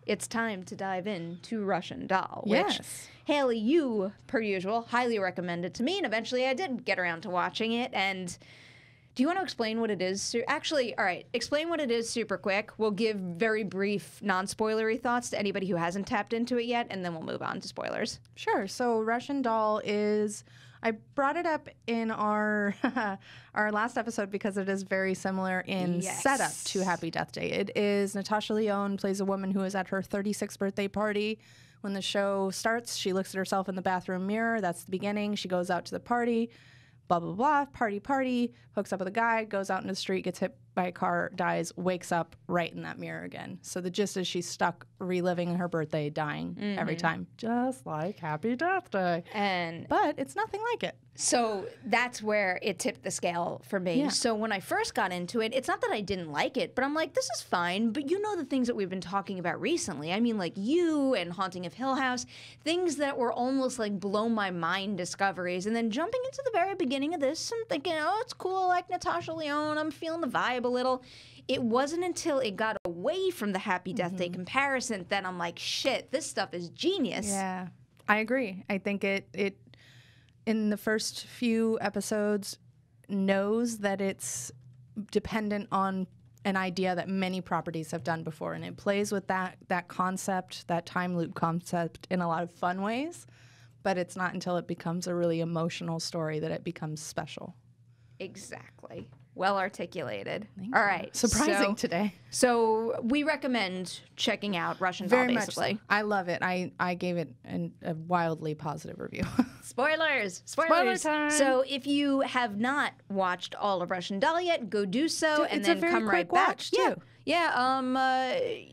it's time to dive into Russian Doll, which, Yes. Haleigh, you, per usual, highly recommended to me, and eventually I did get around to watching it, and do you want to explain what it is? Actually, all right, explain what it is super quick. We'll give very brief, non-spoilery thoughts to anybody who hasn't tapped into it yet, and then we'll move on to spoilers. Sure. So Russian Doll is, I brought it up in our our last episode because it is very similar in setup to Happy Death Day. It is Natasha Lyonne plays a woman who is at her 36th birthday party. When the show starts, she looks at herself in the bathroom mirror. That's the beginning. She goes out to the party. Blah, blah, blah, party, hooks up with a guy, goes out in the street, gets hit by a car, dies, wakes up right in that mirror again. So the gist is she's stuck reliving her birthday, dying every time, just like Happy Death Day. But it's nothing like it. So that's where it tipped the scale for me. Yeah. So when I first got into it, it's not that I didn't like it, but I'm like, this is fine. But you know the things that we've been talking about recently. I mean, like You and Haunting of Hill House, things that were almost like blow my mind discoveries. And then jumping into the very beginning of this, I'm thinking, oh, it's cool, I like Natasha Lyonne. I'm feeling the vibe a little. It wasn't until it got away from the Happy Death Day comparison that I'm like, shit, this stuff is genius. Yeah, I agree. I think it in the first few episodes knows that it's dependent on an idea that many properties have done before, and it plays with that concept, that time loop concept, in a lot of fun ways, but it's not until it becomes a really emotional story that it becomes special. Exactly. Well articulated. Thank All you. right. Surprising today. So we recommend checking out Russian Doll, Very basically. much so. I love it. I gave it a wildly positive review. Spoilers! Spoiler time! So if you have not watched all of Russian Doll yet, go do so, and It's a then very come right quick back. watch, too. Yeah.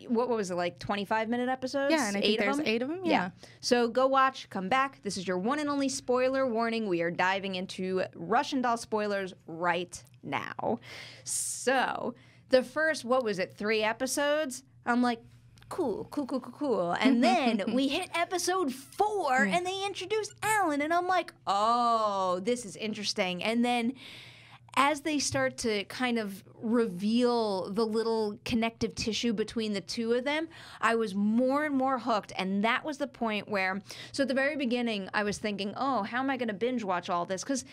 What was it, like 25-minute episodes? Yeah, and I think there's 8 of them. Yeah. So go watch, come back. This is your one and only spoiler warning. We are diving into Russian Doll spoilers right now. So the first, 3 episodes? I'm like, cool. And then we hit episode 4 and they introduce Alan, and I'm like, oh, this is interesting. And then as they start to kind of reveal the little connective tissue between the two of them, I was more and more hooked. And that was the point where, so at the very beginning, I was thinking, oh, how am I going to binge watch all this? Because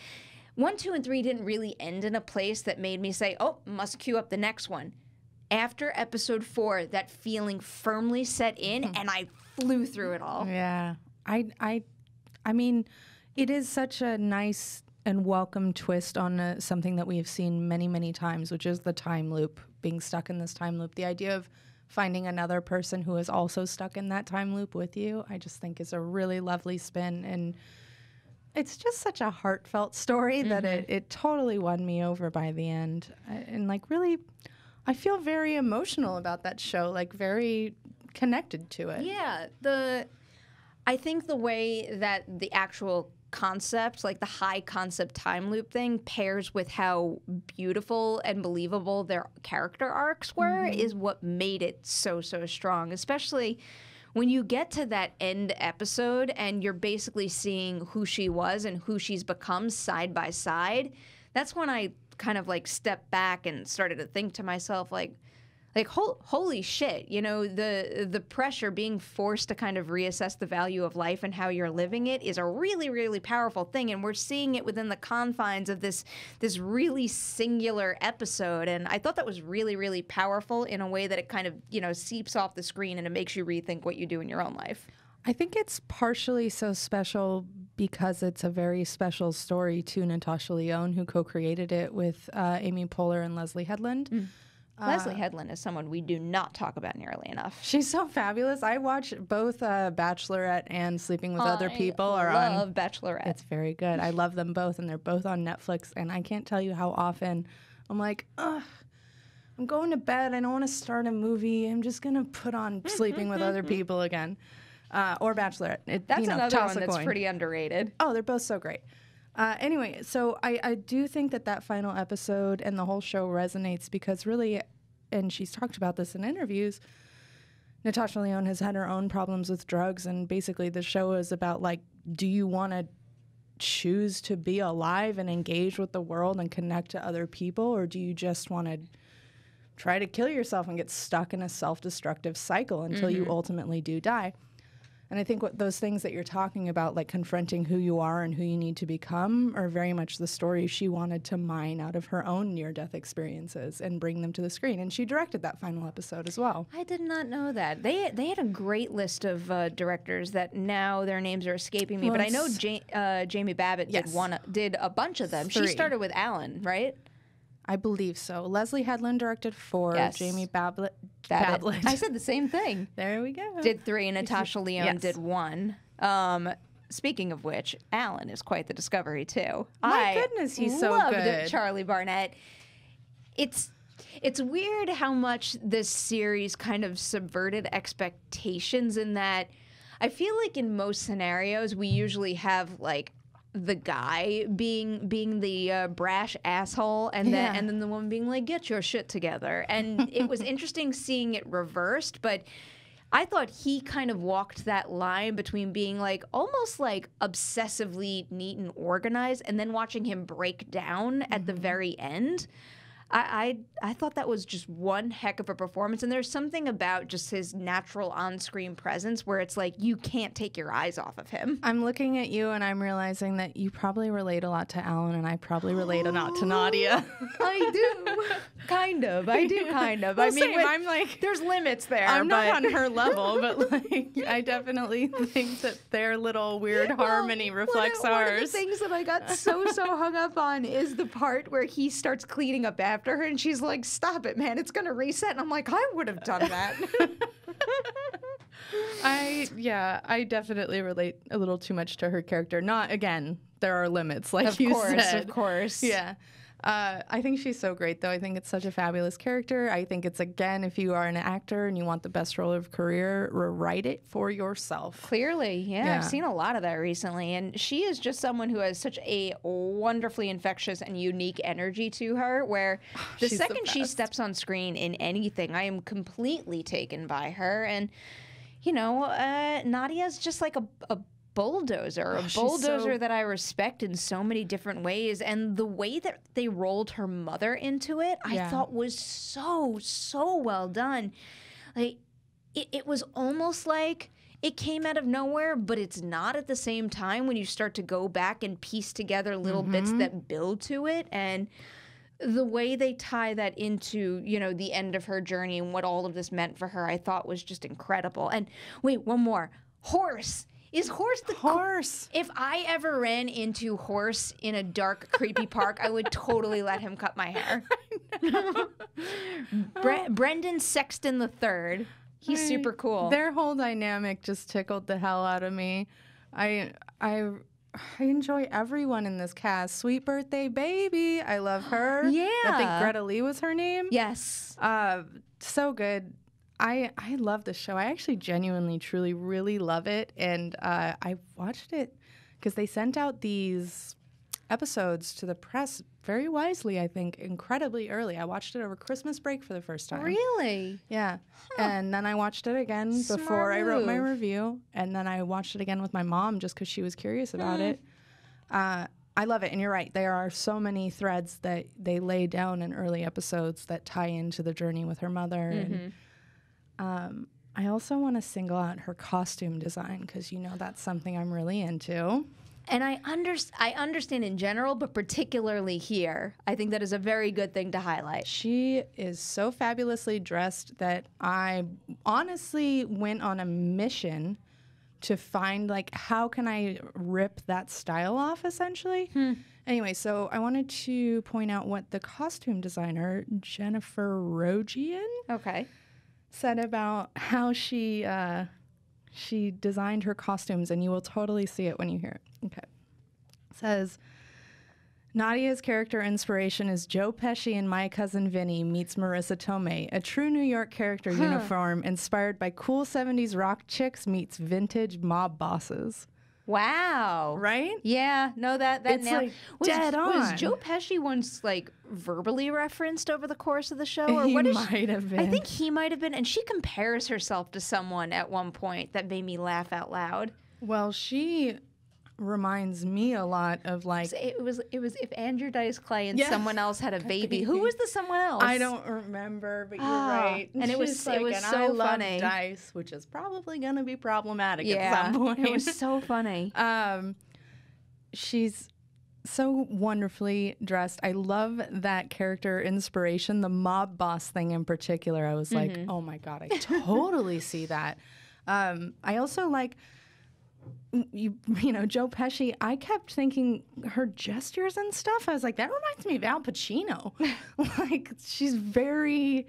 1, 2, and 3 didn't really end in a place that made me say, oh, must queue up the next one. After episode 4, that feeling firmly set in, and I flew through it all. Yeah. I mean, it is such a nice and welcome twist on something that we have seen many, many times, which is the time loop, being stuck in this time loop. The idea of finding another person who is also stuck in that time loop with you, I just think is a really lovely spin. And it's just such a heartfelt story that it totally won me over by the end. And like really, I feel very emotional about that show, like very connected to it. Yeah, I think the way that the actual concept, like the high concept time loop thing, pairs with how beautiful and believable their character arcs were is what made it so strong, especially when you get to that end episode and you're basically seeing who she was and who she's become side by side. That's when I kind of like stepped back and started to think to myself, like holy shit, you know, the pressure, being forced to kind of reassess the value of life and how you're living it is a really, really powerful thing. And we're seeing it within the confines of this really singular episode. And I thought that was really, really powerful in a way that it kind of, you know, seeps off the screen and it makes you rethink what you do in your own life. I think it's partially so special because it's a very special story to Natasha Lyonne, who co-created it with Amy Poehler and Leslye Headland. Leslye Headland is someone we do not talk about nearly enough. She's so fabulous. I watch both Bachelorette and Sleeping with Other People. I love Bachelorette. It's very good. I love them both, and they're both on Netflix. And I can't tell you how often I'm like, ugh, I'm going to bed. I don't want to start a movie. I'm just going to put on Sleeping with Other People again. Or Bachelorette. That's another one that's pretty underrated. Oh, they're both so great. Anyway, so I do think that final episode and the whole show resonates because really, and she's talked about this in interviews, Natasha Lyonne has had her own problems with drugs, and basically the show is about, like, do you want to choose to be alive and engage with the world and connect to other people, or do you just want to try to kill yourself and get stuck in a self-destructive cycle until you ultimately do die. And I think what those things that you're talking about, like confronting who you are and who you need to become, are very much the story she wanted to mine out of her own near-death experiences and bring them to the screen. And she directed that final episode as well. I did not know that. They had a great list of directors that now their names are escaping me. But I know Jamie Babbit did a bunch of them. 3. She started with Alan, right? I believe so. Leslye Headland directed 4. Yes. Jamie Babbit. I said the same thing. There we go. Did 3, and Natasha Lyonne did 1. Speaking of which, Alan is quite the discovery too. My goodness, he's so good. Charlie Barnett. It's weird how much this series kind of subverted expectations in that I feel like in most scenarios we usually have like the guy being the brash asshole, and then the woman being like, get your shit together. And it was interesting seeing it reversed, but I thought he kind of walked that line between being like almost like obsessively neat and organized, and then watching him break down at the very end. I thought that was just one heck of a performance, and there's something about just his natural on-screen presence where it's like you can't take your eyes off of him. I'm looking at you and I'm realizing that you probably relate a lot to Alan, and I probably relate a lot to Nadia. I do. Kind of. I do kind of. Well, I mean, I'm like, there's limits there. I'm not on her level, but like I definitely think that their little weird harmony reflects ours. One of the things that I got so hung up on is the part where he starts cleaning up after her, and she's like, stop it, man, it's gonna reset. And I'm like, I would have done that. I definitely relate a little too much to her character. Not, again, there are limits, like you said. Of course. Yeah. I think she's so great, though. I think it's such a fabulous character. I think it's, again, if you are an actor and you want the best role of career, write it for yourself. Clearly, yeah. I've seen a lot of that recently. And she is just someone who has such a wonderfully infectious and unique energy to her, where the second she steps on screen in anything, I am completely taken by her. And, you know, Nadia's just like a bulldozer, a bulldozer that I respect in so many different ways. And the way that they rolled her mother into it, I thought was so well done. Like, it was almost like it came out of nowhere, but it's not at the same time when you start to go back and piece together little bits that build to it. And the way they tie that into, you know, the end of her journey and what all of this meant for her, I thought was just incredible. And wait, one more. Horse. Is Horse the Horse? If I ever ran into Horse in a dark, creepy park, I would totally let him cut my hair. Brendan Sexton III. He's super cool. Their whole dynamic just tickled the hell out of me. I enjoy everyone in this cast. Sweet Birthday Baby. I love her. Yeah. I think Greta Lee was her name. Yes. So good. I love this show. I actually genuinely, truly, really love it. And I watched it because they sent out these episodes to the press very wisely, I think, incredibly early. I watched it over Christmas break for the first time. Really? Yeah. Huh. And then I watched it again before I wrote my review. And then I watched it again with my mom just because she was curious about it. I love it. And you're right. There are so many threads that they lay down in early episodes that tie into the journey with her mother. And I also want to single out her costume design because, you know, that's something I'm really into. And I understand in general, but particularly here, I think that is a very good thing to highlight. She is so fabulously dressed that I honestly went on a mission to find, like, how can I rip that style off, essentially? Anyway, so I wanted to point out what the costume designer, Jennifer Rogian, said about how she designed her costumes, and you will totally see it when you hear it. Okay. It says, Nadia's character inspiration is Joe Pesci in My Cousin Vinny meets Marissa Tomei, a true New York character uniform inspired by cool 70s rock chicks meets vintage mob bosses. Wow. Right? Yeah. No, that it's now like dead on. Was Joe Pesci once like verbally referenced over the course of the show, or he what? Might have been. I think he might have been, and she compares herself to someone at one point that made me laugh out loud. Well, reminds me a lot of like So it was if Andrew Dice Clay and someone else had a baby. Who was the someone else? I don't remember, but you're right. And it was so I love funny. Dice, which is probably going to be problematic at some point. It was so funny. She's so wonderfully dressed. I love that character inspiration, the mob boss thing in particular. I was like, oh my God, I totally see that. I also like, you know, Joe Pesci. I kept thinking her gestures and stuff. I was like, that reminds me of Al Pacino. Like, she's very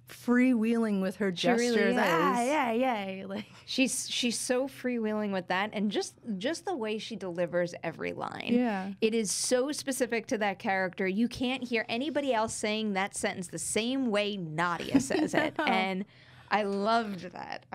freewheeling with her gestures. Really is. Yeah. Like, she's so freewheeling with that, and just the way she delivers every line. Yeah. It is so specific to that character. You can't hear anybody else saying that sentence the same way Nadia says it. And I loved that.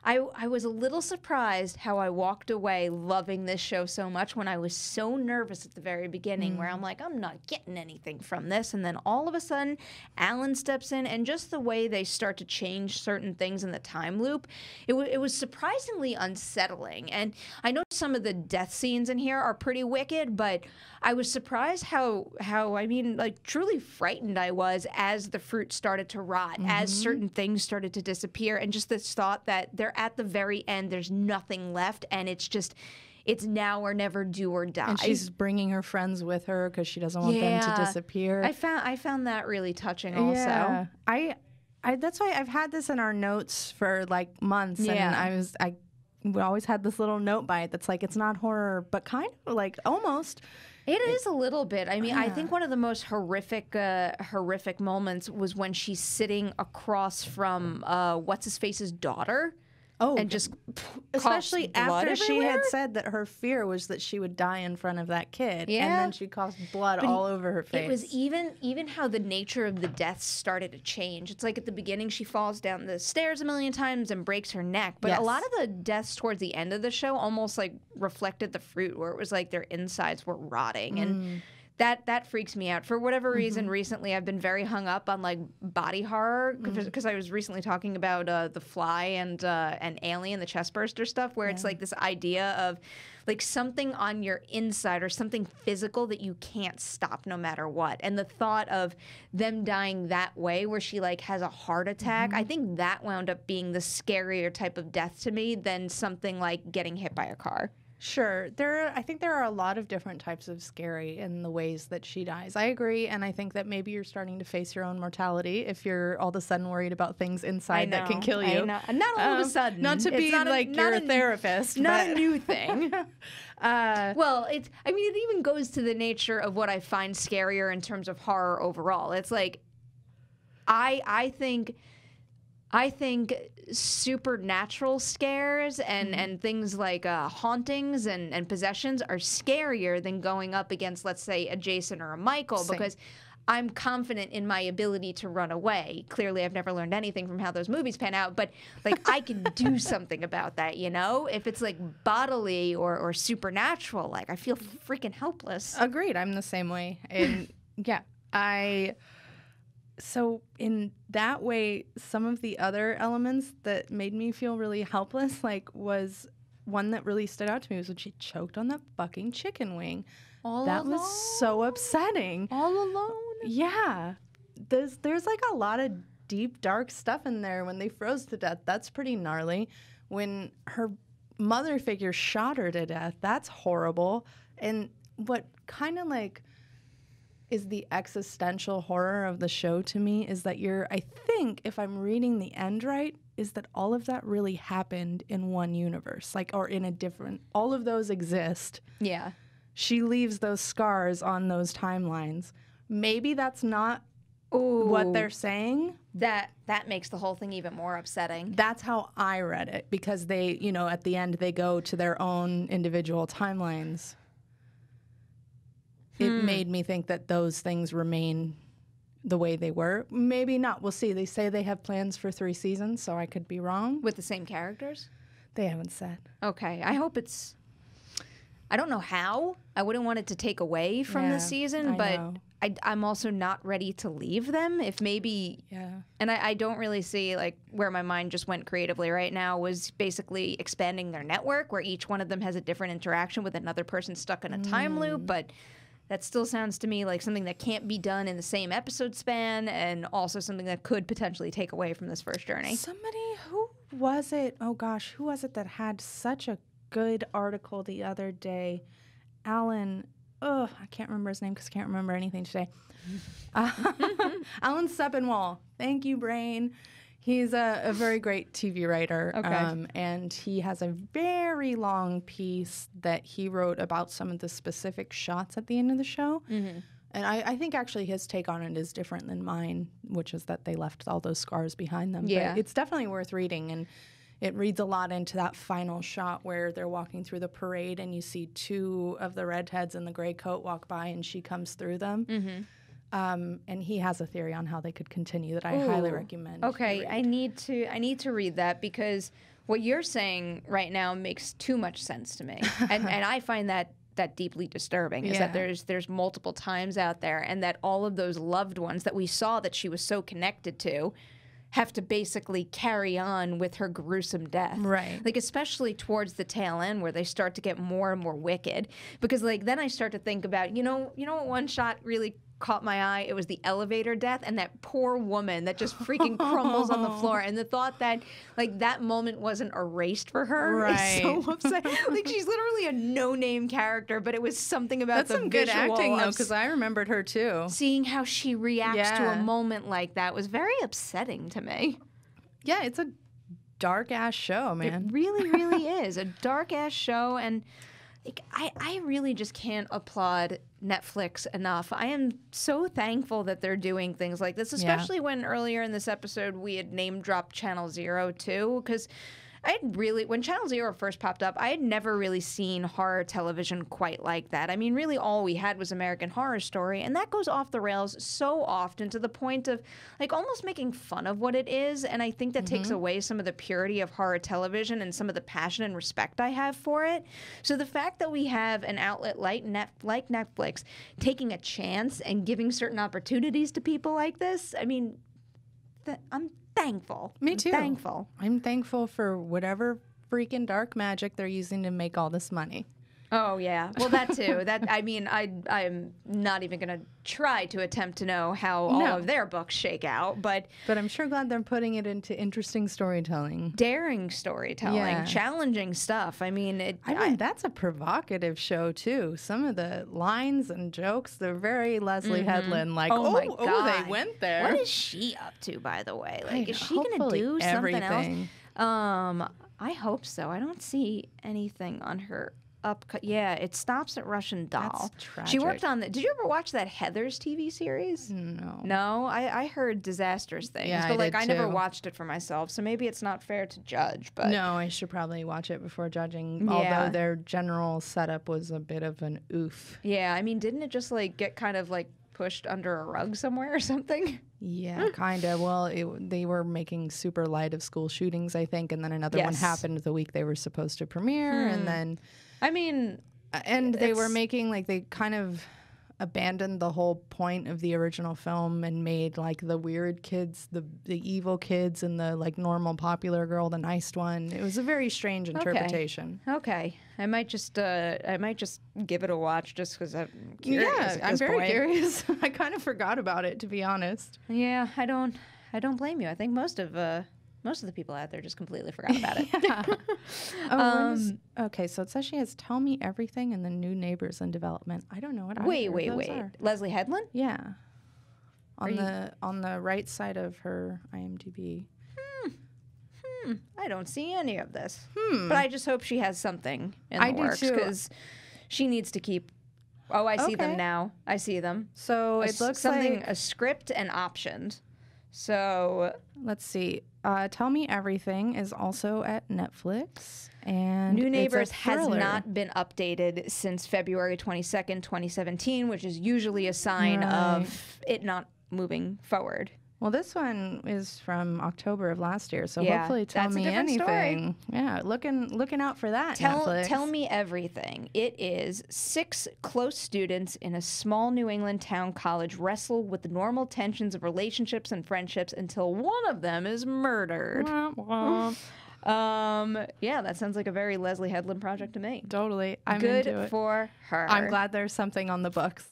I was a little surprised how I walked away loving this show so much when I was so nervous at the very beginning, where I'm like, I'm not getting anything from this. And then all of a sudden, Alan steps in, and just the way they start to change certain things in the time loop, it was surprisingly unsettling. And I know some of the death scenes in here are pretty wicked, but I was surprised how I mean, like, truly frightened I was as the fruit started to rot, as certain things started to disappear, and just this thought that they're at the very end, there's nothing left, and it's now or never, do or die. and she's bringing her friends with her because she doesn't want them to disappear. I found that really touching also. Yeah. I that's why I've had this in our notes for like months, and we always had this little note by it that's like, it's not horror, but kind of like almost. It is a little bit. I mean, I think one of the most horrific moments was when she's sitting across from what's-his-face's daughter. Oh, and just especially after she everywhere? had said that her fear was that she would die in front of that kid, Yeah. and then she caused blood all over her face. It was even how the nature of the deaths started to change. It's like at the beginning she falls down the stairs a million times and breaks her neck, but a lot of the deaths towards the end of the show almost like reflected the fruit, where it was like their insides were rotting, and that freaks me out. For whatever reason, recently I've been very hung up on like body horror, because I was recently talking about The Fly and Alien, the chestburster stuff, where it's like this idea of like something on your inside or something physical that you can't stop no matter what. And the thought of them dying that way, where she like has a heart attack, I think that wound up being the scarier type of death to me than something like getting hit by a car. Sure. I think there are a lot of different types of scary in the ways that she dies. I agree, and I think that maybe you're starting to face your own mortality if you're all of a sudden worried about things inside that can kill you. Not all of a sudden. Not to be like you're a therapist. Not a new thing. Well, it even goes to the nature of what I find scarier in terms of horror overall. It's like, I think supernatural scares and things like hauntings and possessions are scarier than going up against, let's say, a Jason or a Michael, because I'm confident in my ability to run away. Clearly, I've never learned anything from how those movies pan out, but like I can do something about that, you know? If it's like bodily or supernatural, like I feel freaking helpless. Agreed. I'm the same way. And so in that way, some of the other elements that made me feel really helpless, like, was one that really stood out to me was when she choked on that fucking chicken wing. That was so upsetting. All alone? Yeah. There's like a lot of deep, dark stuff in there when they froze to death. That's pretty gnarly. When her mother figure shot her to death, that's horrible. And what kind of like is the existential horror of the show to me is that I think, if I'm reading the end right, is that all of that really happened in one universe, like, or in a different, all of those exist. Yeah. She leaves those scars on those timelines. Maybe that's not what they're saying. That makes the whole thing even more upsetting. That's how I read it, because they, at the end, they go to their own individual timelines. It made me think that those things remain the way they were. Maybe not. We'll see. They say they have plans for 3 seasons, so I could be wrong. With the same characters? They haven't said. Okay. I hope it's... I don't know how. I wouldn't want it to take away from the season, but I'm also not ready to leave them. If maybe, and I don't really see like where my mind just went creatively right now was basically expanding their network where each one of them has a different interaction with another person stuck in a time loop. But that still sounds to me like something that can't be done in the same episode span, and also something that could potentially take away from this first journey. Who was it? Oh gosh, who was it that had such a good article the other day? Alan. Oh, I can't remember his name because I can't remember anything today. Alan Sepinwall. Thank you, brain. He's a very great TV writer. Okay. And he has a very long piece that he wrote about some of the specific shots at the end of the show. Mm-hmm. And I think actually his take on it is different than mine, which is that they left all those scars behind them. Yeah. But it's definitely worth reading. And it reads a lot into that final shot where they're walking through the parade and you see two of the redheads in the gray coat walk by and she comes through them. Mm-hmm. And he has a theory on how they could continue that I highly recommend. Okay, I need to read that because what you're saying right now makes too much sense to me, and I find that deeply disturbing. Is that there's multiple times out there, and that all of those loved ones that we saw that she was so connected to have to basically carry on with her gruesome death. Right. Like, especially towards the tail end where they start to get more and more wicked. Because, like, then I start to think about, you know what one shot really caught my eye? It was the elevator death and that poor woman that just freaking crumbles on the floor. And the thought that, like, that moment wasn't erased for her is so upsetting. Like, she's literally a no-name character, but it was something about That's some good acting, though, because I remembered her, too. Seeing how she reacts to a moment like that was very upsetting to me. Yeah, it's a dark-ass show, man. It really, really is. A dark-ass show, and like, I really just can't applaud Netflix enough. I am so thankful that they're doing things like this, especially when earlier in this episode we had name-dropped Channel Zero, too, because when Channel Zero first popped up, I had never really seen horror television quite like that. I mean, really all we had was American Horror Story, and that goes off the rails so often to the point of, like, almost making fun of what it is, and I think that takes away some of the purity of horror television and some of the passion and respect I have for it. So the fact that we have an outlet like Netflix taking a chance and giving certain opportunities to people like this, I mean, I'm thankful. Me too. Thankful. I'm thankful for whatever freaking dark magic they're using to make all this money. Oh, yeah. Well, that too. I'm not even going to try to attempt to know how all of their books shake out, but I'm sure glad they're putting it into interesting storytelling. Daring storytelling, challenging stuff. I mean, that's a provocative show, too. Some of the lines and jokes, they're very Leslye Headland, like, my God. They went there. What is she up to, by the way? Like, is she going to do something else? I hope so. I don't see anything on her Yeah, it stops at Russian Doll. That's tragic. She worked on Did you ever watch that Heathers TV series? No. No? I heard disastrous things. Yeah, but I never too. watched it for myself, so maybe it's not fair to judge. But no, I should probably watch it before judging, although their general setup was a bit of an oof. Yeah, I mean, didn't it just like get kind of like pushed under a rug somewhere or something? Yeah, kind of. Well, they were making super light of school shootings, I think, and then another one happened the week they were supposed to premiere, and then... I mean... And they were making, like, they kind of abandoned the whole point of the original film and made, like, the weird kids, the evil kids, and the, like, normal popular girl, the nice one. It was a very strange interpretation. Okay. I might just give it a watch just because I'm curious. Yeah, I'm very curious. I kind of forgot about it, to be honest. Yeah, I don't blame you. I think most of the people out there just completely forgot about it. Okay, so it says she has Tell Me Everything and the New Neighbors in development. I don't know what Wait. are. Leslye Headland? Yeah. On the right side of her IMDb. I don't see any of this. But I just hope she has something in the works because she needs to keep... Oh, I see them now. I see them. So it looks something, like... a script and optioned. So... Let's see. Tell Me Everything is also at Netflix. And New Neighbors has not been updated since February 22nd, 2017, which is usually a sign of it not moving forward. Well, this one is from October of last year, so Yeah, hopefully tell that's a me different anything. Yeah, looking out for that. Netflix. Tell me everything. It is 6 close students in a small New England town college wrestle with the normal tensions of relationships and friendships until one of them is murdered. Yeah, that sounds like a very Leslye Headland project to me. Totally. I'm Good into it. for her. I'm glad there's something on the books.